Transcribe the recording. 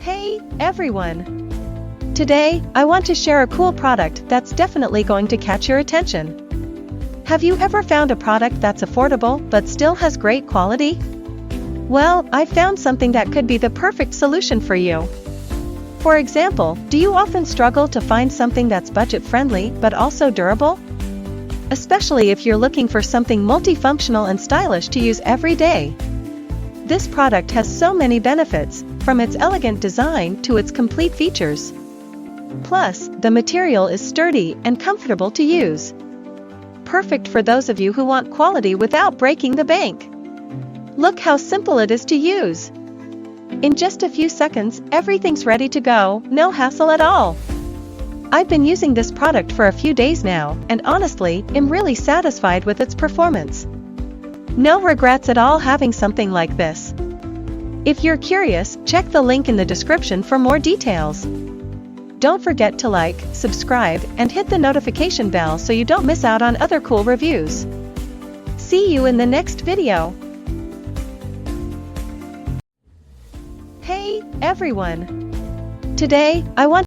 Hey, everyone! Today, I want to share a cool product that's definitely going to catch your attention. Have you ever found a product that's affordable but still has great quality? Well, I found something that could be the perfect solution for you. For example, do you often struggle to find something that's budget-friendly but also durable? Especially if you're looking for something multifunctional and stylish to use every day. This product has so many benefits, from its elegant design to its complete features. Plus, the material is sturdy and comfortable to use. Perfect for those of you who want quality without breaking the bank. Look how simple it is to use. In just a few seconds, everything's ready to go, no hassle at all. I've been using this product for a few days now, and honestly, am really satisfied with its performance. No regrets at all having something like this. If you're curious, check the link in the description for more details. Don't forget to like, subscribe, and hit the notification bell so you don't miss out on other cool reviews. See you in the next video. Hey, everyone! Today, I want